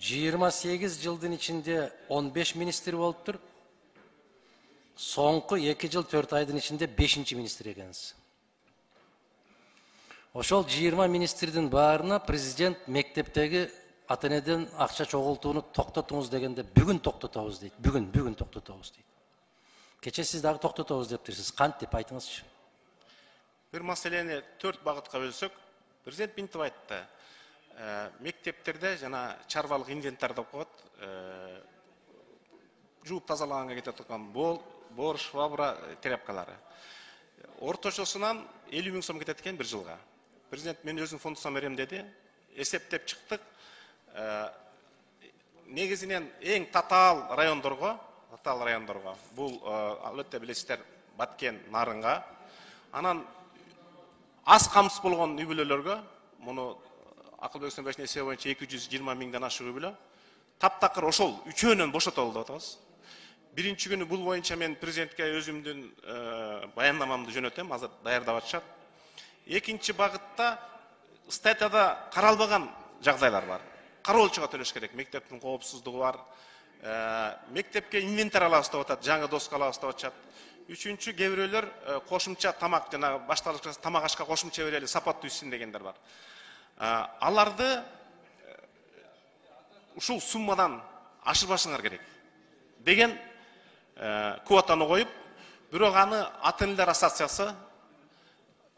28 жылдын içinde 15 министр болуптур. Соңку 2 жыл 4 айдын içinde 5 министр экенсиз. Ошол 20 министрдин баарына президент мектептеги ата-энеден акча чогултууну токтотуңуз дегенде бүгүн токтотобуз дейт. Бүгүн токтотобуз дейт. Кече сиз дагы токтотобуз дептирсиз. Кант деп айтыңызчы. Bir маселени 4 багытка бөлсөк, президент мынтип айтты. Мектептерде жана чарбалык инвентарь деп коет. Жууп тазалаганга кете турган бор, швабра, тряпкалары. Орточосунан 50 000 сом кетет экен bir жылга. Президент мен өзүм фондусам берем деди. Эсептеп чыктык. Негизинен эң татаал райондорго, бул албетте билесиздер Баткен, Нарынга, анан аз камсыз болгон үй бүлөлөргө, муну Акылбек Сөнбешин эсеби боюнча 220 000ден ашык үй бүлө, таптакыр ошол үчөөнөн бошотолду деп атабыз. Биринчи күнү бул боюнча мен президентке өзүмдүн баяндамамды жөнөтөм, азыр даярдап атышат. Экинчи багытта статьяда каралбаган жагдайлар бар. Кароолчуга төлөш керек, мектептин коопсуздугу бар. Мектепке инвентарь алабыз деп атат, жаңы доска алабыз деп атышат. Үчүнчү кээ бирөөлөр кошумча тамак жана башталгыч тамак ашка кошумча берели, сапаттуу ичсин дегендер бар. Аларды ушул суммадан ашырбашыңар керек деген квотаны коюп, бирок аны ата-энелер ассоциациясы,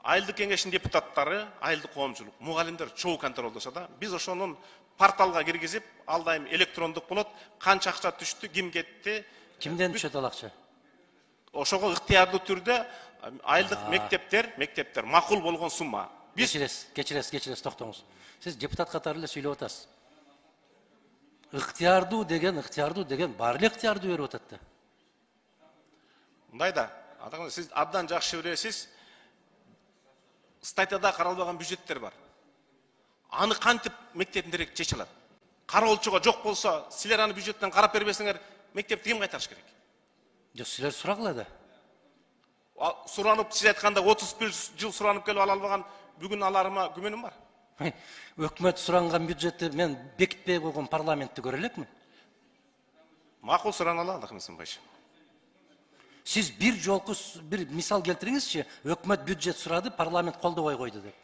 айылдык кеңештин депутаттары, айылдык коомчулук, мугалимдер чогуу контролдошот да. Биз ошонун порталга киргизип, ал дайым электрондук болот, канча акча түштү, ким кетти, кимден түшөт ал акча? Ошого ыктыярдуу түрдө айылдык мектептер макул болгон сумма. Кечиресиз, токтоңуз. Сиз депутат катары эле сүйлөп атасыз. Ыктыярдуу деген бар эле ыктыярдуу берип атат да. Мындай да, сиз абдан жакшы билесиз, статьяда каралбаган бюджеттер бар. Аны кантип мектептин директори чече алат? Кароолчуга жок болсо, силер аны бюджеттен карап бербесеңер, мектепти ким кайтарыш керек? Жок, силер сурагыла да. Суранып, сиз айтканда 31 жыл суранып келип ала албаган, бүгүн аларыма күмөнүм бар. Өкмөт суранган бюджетти мен бекитпей койгон парламентти көрө элекмин. Макул сурана аладык мен сынбайчы. Сиз бир жолку бир мисал келтириңизчи, өкмөт бюджет сурады, парламент колдобой койду деп.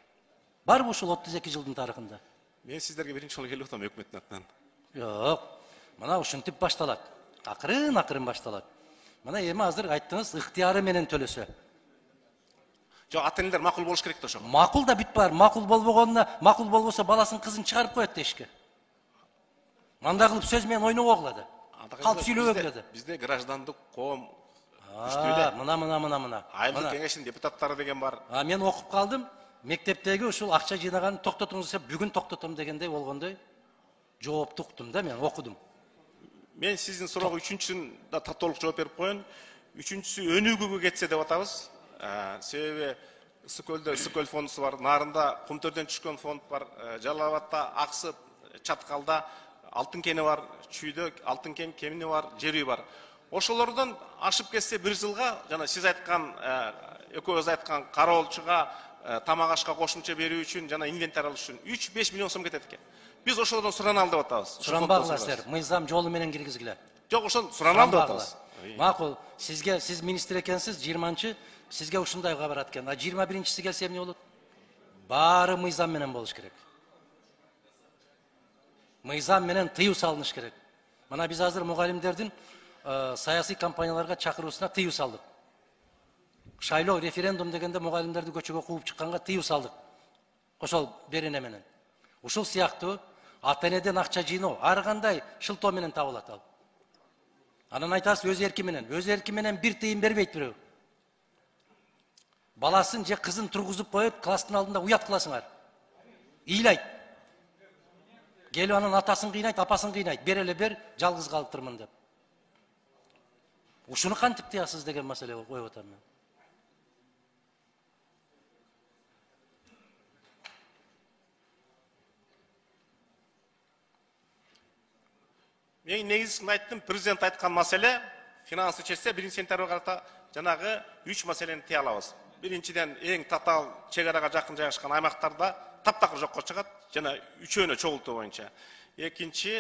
Барбы ушул 32 жылдын тарыхында? Мен сиздерге биринчи жолу келип атам өкмөттүн атынан. Жок. Мына ушинтип башталат. Акырын башталат. Мына эми азыр айттыңыз, ыктыяры менен төлөсө. Жок, ата-энелер макул болуш керек да ошого. Макул да бүт бар. Макул болбосо баласын кызын чыгарып коет эшикке. Мындай кылып сөз менен ойнобой кылады. Калп сүйлөбөй кылады. Бизде граждандык коом мына. Айылдык кеңештин депутаттары деген бар. Мен окуп калдым. Мектептеги ушул акча жыйнаган токтотуңуз деп бүгүн токтотом дегендей болгондой жоопту уктум да, мен окудум. Мен сиздин суроого үчүнчүсүн да толук жооп берип коеюн. Үчүнчүсү өнүгүүгө кетсе деп атабыз. Себеби Ысыкөлдө Ысыкөл фондусу бар, Нарында Кумтөрдөн түшкөн фонд бар, Жалал Абадта, Аксып, Чаткалда Алтын кени бар, Чүйдө Алтын кени бар, жер үй бар. Ошолордон ашып кетсе bir жылга, жана сиз айткан, экөөбүз айткан кароолчуга тамак ашка кошумча берүү үчүн жана инвентарь алыш үчүн 3-5 миллион сом кетет экен. Биз ошолордон сураналы деп атабыз. Суранбагыла силер, мыйзам жолу менен киргизгиле. Жок, ошол сураналы деп атабыз. Макул, сиз министр экенсиз, 20-чы, сизге ушундайга барат экен. А 21-чиси келсе эмне болот? Баары мыйзам менен болуш керек. Мыйзам менен тыюу салыныш керек. Мына биз азыр мугалимдердин саясий кампанияларга чакыруусуна тыюу салдык. Шайлоо референдум дегенде мугалимдерди көчөгө кууп чыкканга тыюу салдык. Ошол берене менен. Ушул сыяктуу ата-энеден акча жыйноо ар кандай шылтоо менен табылат ал. Анан айтасыз өз эрки менен бир тыйын бербейт бирөө. Баласын же кызын тургузуп коюп, класстын алдында уят кыласыңар. Ыйлайт. Келип анан атасын кыйнайт, апасын кыйнайт. Береле бер, жалгыз калыптырмын деп. Ушуну кантип тыясыз деген маселе коюп атам мен. Мен негизин айттым, президент айткан маселе финансы чечсе, биринчи сентябрга карата жанагы 3 маселени тыя алабыз. Биринчиден эң татаал чек арага жакын жайгашкан аймактарда таптакыр жокко чыгат, жана үчөөнө чогултуу боюнча. Экинчи,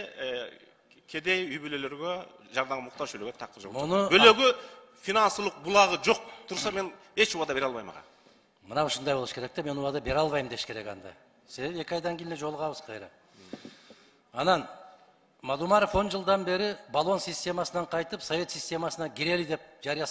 кедей үй бүлөлөргө жардамга муктаж өлөгө такыр жок. Мону- Бөлөгү финансылык булагы жок турса мен эч убада бере албайм ага. Мына ушундай болуш керек да, мен убада бере албайм деш керек анда. Себеби 2 айдан кийин эле жолугабыз кайра. Анан Мадумаров 10 жылдан бери баллон системасынан кайтып, совет системасына кирели деп жарыя